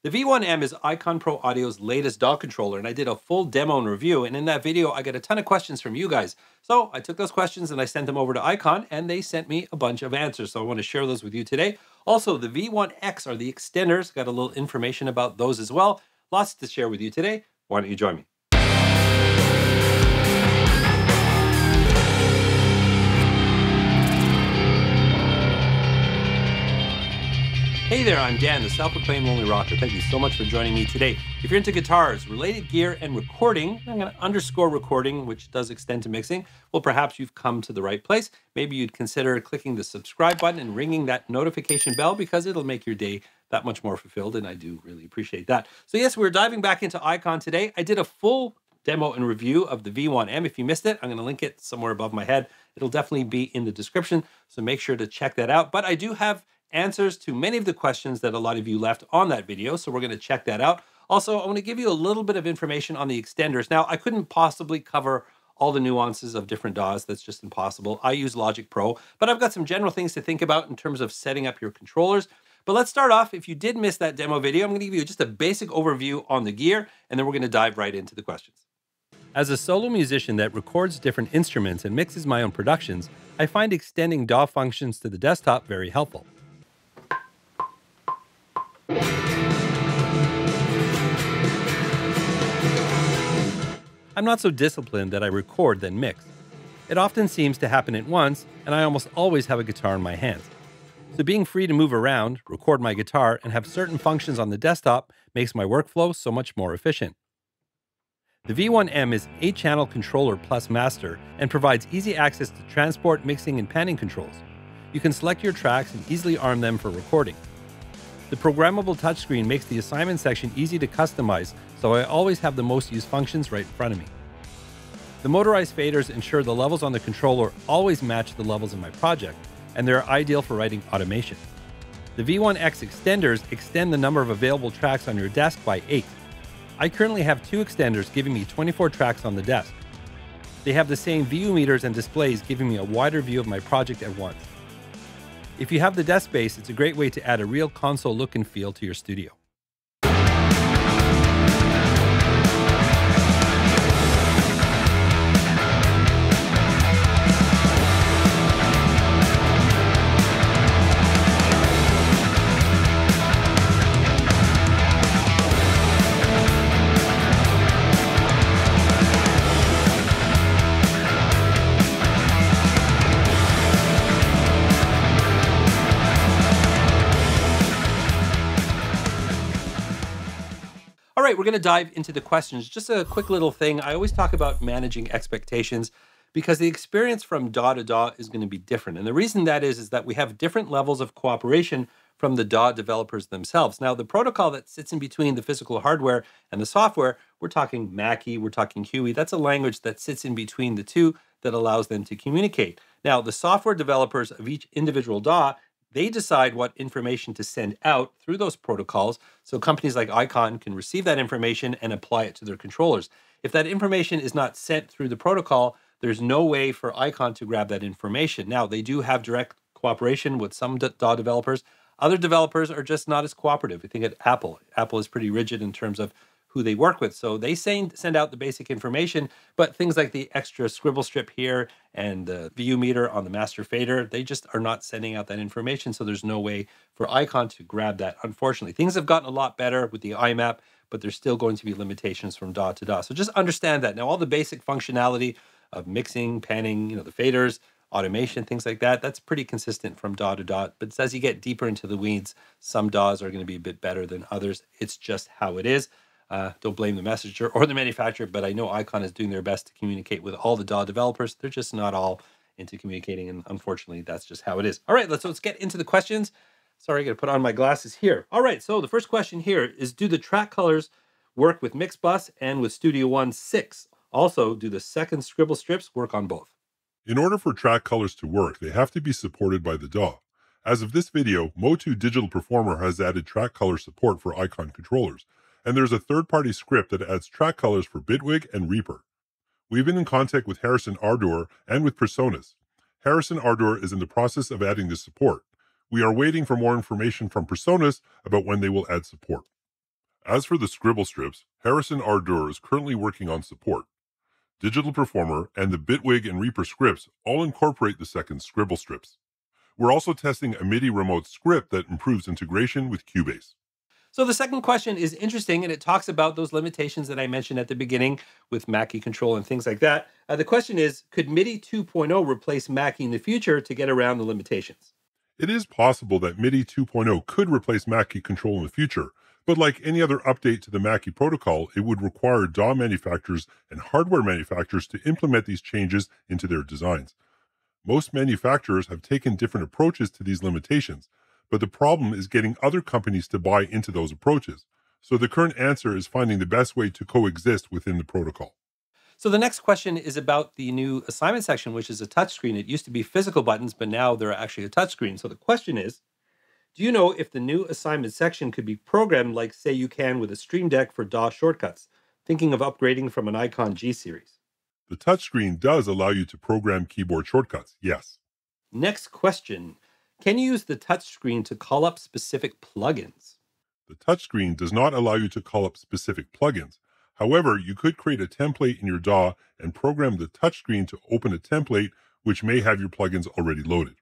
The V1-M is iCon Pro Audio's latest DAW controller, and I did a full demo and review, and in that video I got a ton of questions from you guys. So I took those questions and I sent them over to iCon, and they sent me a bunch of answers, so I want to share those with you today. Also, the V1X are the extenders, got a little information about those as well. Lots to share with you today. Why don't you join me? Hey there, I'm Dan, the self-proclaimed Lonely Rocker. Thank you so much for joining me today. If you're into guitars, related gear, and recording, I'm going to underscore recording, which does extend to mixing, well, perhaps you've come to the right place. Maybe you'd consider clicking the subscribe button and ringing that notification bell because it'll make your day that much more fulfilled, and I do really appreciate that. So yes, we're diving back into iCon today. I did a full demo and review of the V1-M. If you missed it, I'm going to link it somewhere above my head. It'll definitely be in the description, so make sure to check that out. But I do have answers to many of the questions that a lot of you left on that video, so we're going to check that out. Also, I want to give you a little bit of information on the extenders. Now, I couldn't possibly cover all the nuances of different DAWs. That's just impossible. I use Logic Pro, but I've got some general things to think about in terms of setting up your controllers. But let's start off. If you did miss that demo video, I'm going to give you just a basic overview on the gear, and then we're going to dive right into the questions. As a solo musician that records different instruments and mixes my own productions, I find extending DAW functions to the desktop very helpful. I'm not so disciplined that I record then mix. It often seems to happen at once, and I almost always have a guitar in my hands. So being free to move around, record my guitar, and have certain functions on the desktop makes my workflow so much more efficient. The V1-M is 8-channel controller plus master and provides easy access to transport, mixing, and panning controls. You can select your tracks and easily arm them for recording. The programmable touchscreen makes the assignment section easy to customize, so I always have the most used functions right in front of me. The motorized faders ensure the levels on the controller always match the levels in my project, and they're ideal for writing automation. The V1X extenders extend the number of available tracks on your desk by 8. I currently have 2 extenders giving me 24 tracks on the desk. They have the same view meters and displays giving me a wider view of my project at once. If you have the desk space, it's a great way to add a real console look and feel to your studio. All right, we're going to dive into the questions. Just a quick little thing. I always talk about managing expectations because the experience from DAW to DAW is going to be different. And the reason that is that we have different levels of cooperation from the DAW developers themselves. Now, the protocol that sits in between the physical hardware and the software, we're talking Mackie, we're talking Huey. That's a language that sits in between the two that allows them to communicate. Now, the software developers of each individual DAW, they decide what information to send out through those protocols, so companies like iCon can receive that information and apply it to their controllers. If that information is not sent through the protocol, there's no way for iCon to grab that information. Now, they do have direct cooperation with some DAW developers. Other developers are just not as cooperative. I think at Apple. Apple is pretty rigid in terms of who they work with. So they send out the basic information, but things like the extra scribble strip here and the view meter on the master fader, they just are not sending out that information. So there's no way for iCon to grab that. Unfortunately, things have gotten a lot better with the IMAP, but there's still going to be limitations from DAW to DAW. So just understand that. Now, all the basic functionality of mixing, panning, the faders, automation, things like that, that's pretty consistent from DAW to DAW. But as you get deeper into the weeds, some DAWs are going to be a bit better than others. It's just how it is. Don't blame the messenger or the manufacturer, but I know iCon is doing their best to communicate with all the DAW developers. They're just not all into communicating, and unfortunately, that's just how it is. All right, let's get into the questions. Sorry, I got to put on my glasses here. All right, so the first question here is, do the track colors work with Mixbus and with Studio One 6? Also, do the second scribble strips work on both? In order for track colors to work, they have to be supported by the DAW. As of this video, Motu Digital Performer has added track color support for iCon controllers, and there's a third-party script that adds track colors for Bitwig and Reaper. We've been in contact with Harrison Ardor and with Presonus. Harrison Ardor is in the process of adding this support. We are waiting for more information from Presonus about when they will add support. As for the scribble strips, Harrison Ardour is currently working on support. Digital Performer and the Bitwig and Reaper scripts all incorporate the second scribble strips. We're also testing a MIDI remote script that improves integration with Cubase. So the second question is interesting, and it talks about those limitations that I mentioned at the beginning with Mackie Control and things like that. The question is, could MIDI 2.0 replace Mackie in the future to get around the limitations? It is possible that MIDI 2.0 could replace Mackie Control in the future, but like any other update to the Mackie protocol, it would require DAW manufacturers and hardware manufacturers to implement these changes into their designs. Most manufacturers have taken different approaches to these limitations, but the problem is getting other companies to buy into those approaches. So the current answer is finding the best way to coexist within the protocol. So the next question is about the new assignment section, which is a touchscreen. It used to be physical buttons, but now they're actually a touchscreen. So the question is, do you know if the new assignment section could be programmed like, say, you can with a Stream Deck for DAW shortcuts? Thinking of upgrading from an iCon G series. The touchscreen does allow you to program keyboard shortcuts, yes. Next question. Can you use the touchscreen to call up specific plugins? The touchscreen does not allow you to call up specific plugins. However, you could create a template in your DAW and program the touchscreen to open a template which may have your plugins already loaded.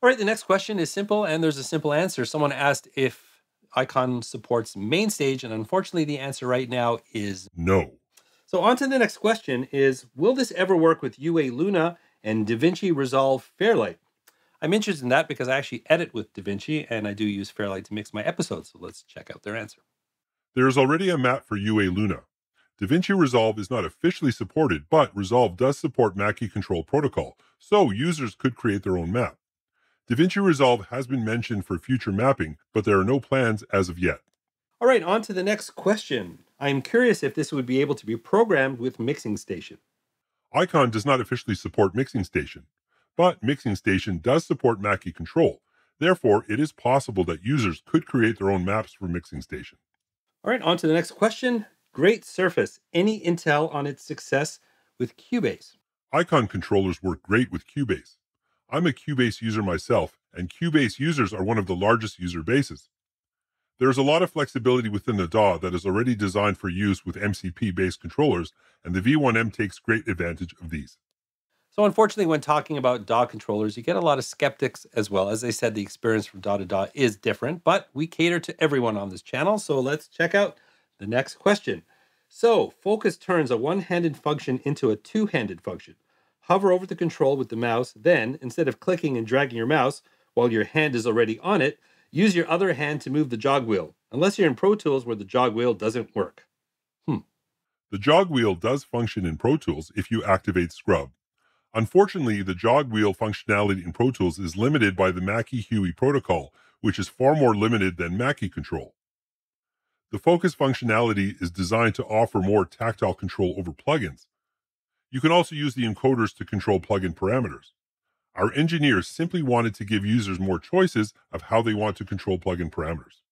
All right, the next question is simple, and there's a simple answer. Someone asked if iCon supports Mainstage, and unfortunately the answer right now is no. So on to the next question is, will this ever work with UA Luna and DaVinci Resolve Fairlight? I'm interested in that because I actually edit with DaVinci, and I do use Fairlight to mix my episodes, so let's check out their answer. There is already a map for UA Luna. DaVinci Resolve is not officially supported, but Resolve does support Mackie Control protocol, so users could create their own map. DaVinci Resolve has been mentioned for future mapping, but there are no plans as of yet. All right, on to the next question. I'm curious if this would be able to be programmed with Mixing Station. iCon does not officially support Mixing Station, but Mixing Station does support Mackie Control. Therefore, it is possible that users could create their own maps for Mixing Station. All right, on to the next question. Great Surface. Any intel on its success with Cubase? iCon controllers work great with Cubase. I'm a Cubase user myself, and Cubase users are one of the largest user bases. There is a lot of flexibility within the DAW that is already designed for use with MCP-based controllers, and the V1-M takes great advantage of these. So unfortunately, when talking about DAW controllers, you get a lot of skeptics as well. As I said, the experience from DAW to DAW is different, but we cater to everyone on this channel. So let's check out the next question. So focus turns a one-handed function into a two-handed function. Hover over the control with the mouse, then instead of clicking and dragging your mouse while your hand is already on it, use your other hand to move the jog wheel, unless you're in Pro Tools where the jog wheel doesn't work. The jog wheel does function in Pro Tools if you activate Scrub. Unfortunately, the jog wheel functionality in Pro Tools is limited by the Mackie Huey protocol, which is far more limited than Mackie Control. The focus functionality is designed to offer more tactile control over plugins. You can also use the encoders to control plugin parameters. Our engineers simply wanted to give users more choices of how they want to control plugin parameters.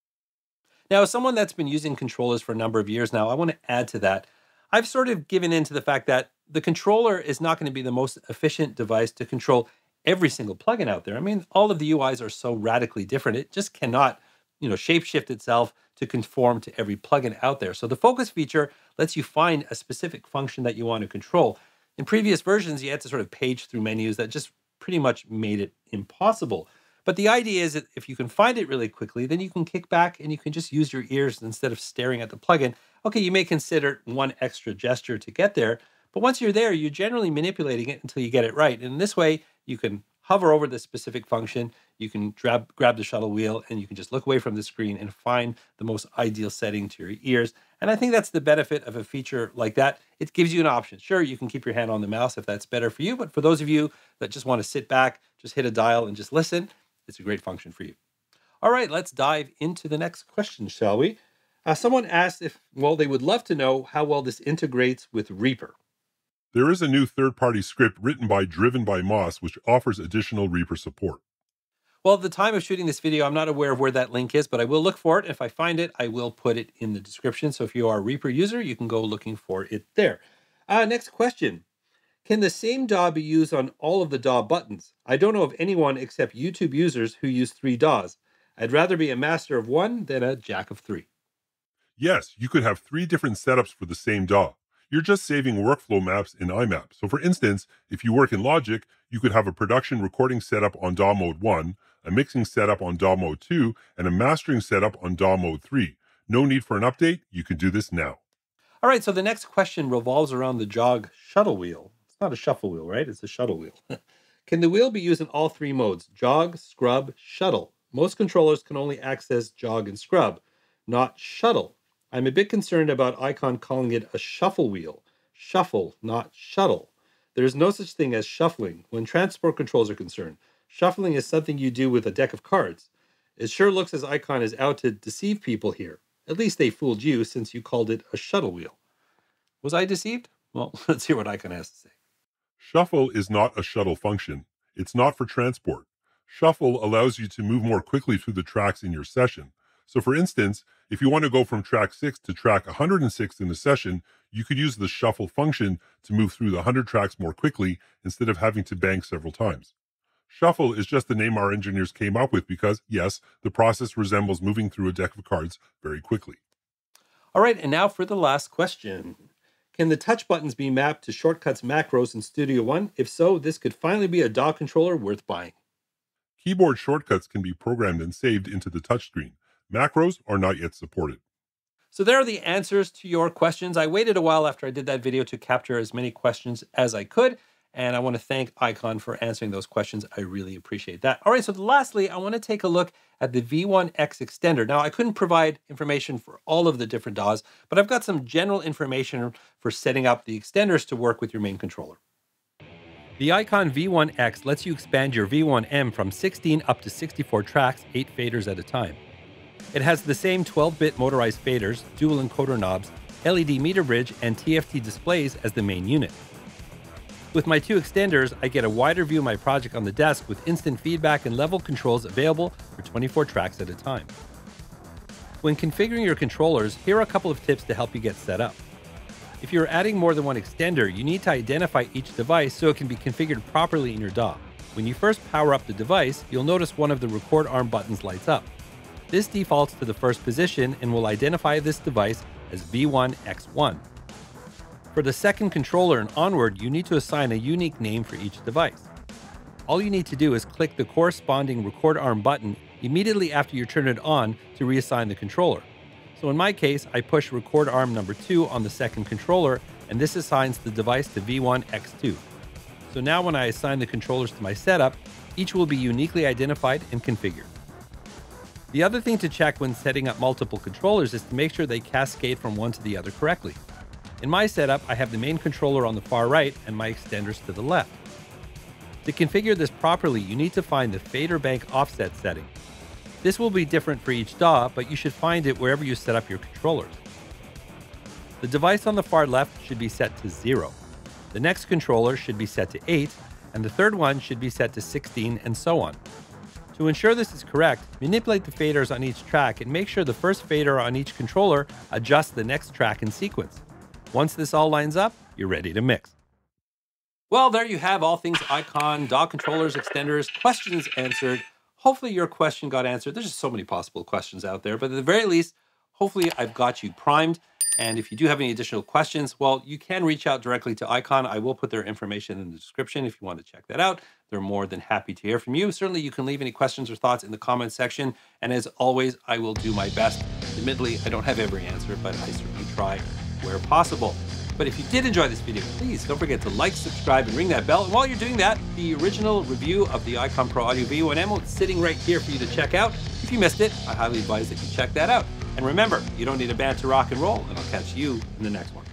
Now, as someone that's been using controllers for a number of years now, I want to add to that. I've sort of given in to the fact that the controller is not going to be the most efficient device to control every single plugin out there. I mean, all of the UIs are so radically different. It just cannot, shapeshift itself to conform to every plugin out there. So the focus feature lets you find a specific function that you want to control. In previous versions, you had to sort of page through menus that just pretty much made it impossible. But the idea is that if you can find it really quickly, then you can kick back and you can just use your ears instead of staring at the plugin. Okay, you may consider one extra gesture to get there, but once you're there, you're generally manipulating it until you get it right. And in this way, you can hover over the specific function, you can grab the shuttle wheel, and you can just look away from the screen and find the most ideal setting to your ears. And I think that's the benefit of a feature like that. It gives you an option. Sure, you can keep your hand on the mouse if that's better for you, but for those of you that just want to sit back, just hit a dial and just listen, it's a great function for you. All right, let's dive into the next question, shall we? Someone asked if, they would love to know how well this integrates with Reaper. There is a new third-party script written by Driven by Moss, which offers additional Reaper support. Well, at the time of shooting this video, I'm not aware of where that link is, but I will look for it. If I find it, I will put it in the description. So if you are a Reaper user, you can go looking for it there. Next question. Can the same DAW be used on all of the DAW buttons? I don't know of anyone except YouTube users who use 3 DAWs. I'd rather be a master of one than a jack of 3. Yes, you could have 3 different setups for the same DAW. You're just saving workflow maps in IMAP. So for instance, if you work in Logic, you could have a production recording setup on DAW Mode 1, a mixing setup on DAW Mode 2, and a mastering setup on DAW Mode 3. No need for an update. You can do this now. All right, so the next question revolves around the jog shuttle wheel. It's not a shuffle wheel, right? It's a shuttle wheel. Can the wheel be used in all 3 modes, jog, scrub, shuttle? Most controllers can only access jog and scrub, not shuttle. I'm a bit concerned about iCon calling it a shuffle wheel. Shuffle, not shuttle. There is no such thing as shuffling when transport controls are concerned. Shuffling is something you do with a deck of cards. It sure looks as iCon is out to deceive people here. At least they fooled you since you called it a shuttle wheel. Was I deceived? Well, let's hear what iCon has to say. Shuffle is not a shuttle function. It's not for transport. Shuffle allows you to move more quickly through the tracks in your session. So for instance, if you want to go from track 6 to track 106 in a session, you could use the shuffle function to move through the 100 tracks more quickly instead of having to bank several times. Shuffle is just the name our engineers came up with because, yes, the process resembles moving through a deck of cards very quickly. All right, and now for the last question. Can the touch buttons be mapped to shortcuts macros in Studio One? If so, this could finally be a DAW controller worth buying. Keyboard shortcuts can be programmed and saved into the touchscreen. Macros are not yet supported. So there are the answers to your questions. I waited a while after I did that video to capture as many questions as I could, and I want to thank iCon for answering those questions. I really appreciate that. All right, so lastly, I want to take a look at the V1X extender. Now, I couldn't provide information for all of the different DAWs, but I've got some general information for setting up the extenders to work with your main controller. The iCon V1X lets you expand your V1-M from 16 up to 64 tracks, 8 faders at a time. It has the same 12-bit motorized faders, dual encoder knobs, LED meter bridge, and TFT displays as the main unit. With my 2 extenders, I get a wider view of my project on the desk with instant feedback and level controls available for 24 tracks at a time. When configuring your controllers, here are a couple of tips to help you get set up. If you're adding more than one extender, you need to identify each device so it can be configured properly in your DAW. When you first power up the device, you'll notice one of the record arm buttons lights up. This defaults to the first position and will identify this device as V1X1. For the second controller and onward, you need to assign a unique name for each device. All you need to do is click the corresponding record arm button immediately after you turn it on to reassign the controller. So in my case, I push record arm number 2 on the second controller, and this assigns the device to V1X2. So now when I assign the controllers to my setup, each will be uniquely identified and configured. The other thing to check when setting up multiple controllers is to make sure they cascade from one to the other correctly. In my setup, I have the main controller on the far right and my extenders to the left. To configure this properly, you need to find the fader bank offset setting. This will be different for each DAW, but you should find it wherever you set up your controllers. The device on the far left should be set to 0. The next controller should be set to 8, and the third one should be set to 16, and so on. To ensure this is correct, manipulate the faders on each track and make sure the first fader on each controller adjusts the next track in sequence. Once this all lines up, you're ready to mix. Well, there you have all things iCon, DAW controllers, extenders, questions answered. Hopefully your question got answered. There's just so many possible questions out there, but at the very least, hopefully I've got you primed. And if you do have any additional questions, well, you can reach out directly to iCon. I will put their information in the description if you want to check that out. They're more than happy to hear from you. Certainly, you can leave any questions or thoughts in the comments section. And as always, I will do my best. Admittedly, I don't have every answer, but I certainly try where possible. But if you did enjoy this video, please don't forget to like, subscribe, and ring that bell. And while you're doing that, the original review of the iCon Pro Audio V1-M is sitting right here for you to check out. If you missed it, I highly advise that you check that out. And remember, you don't need a band to rock and roll, and I'll catch you in the next one.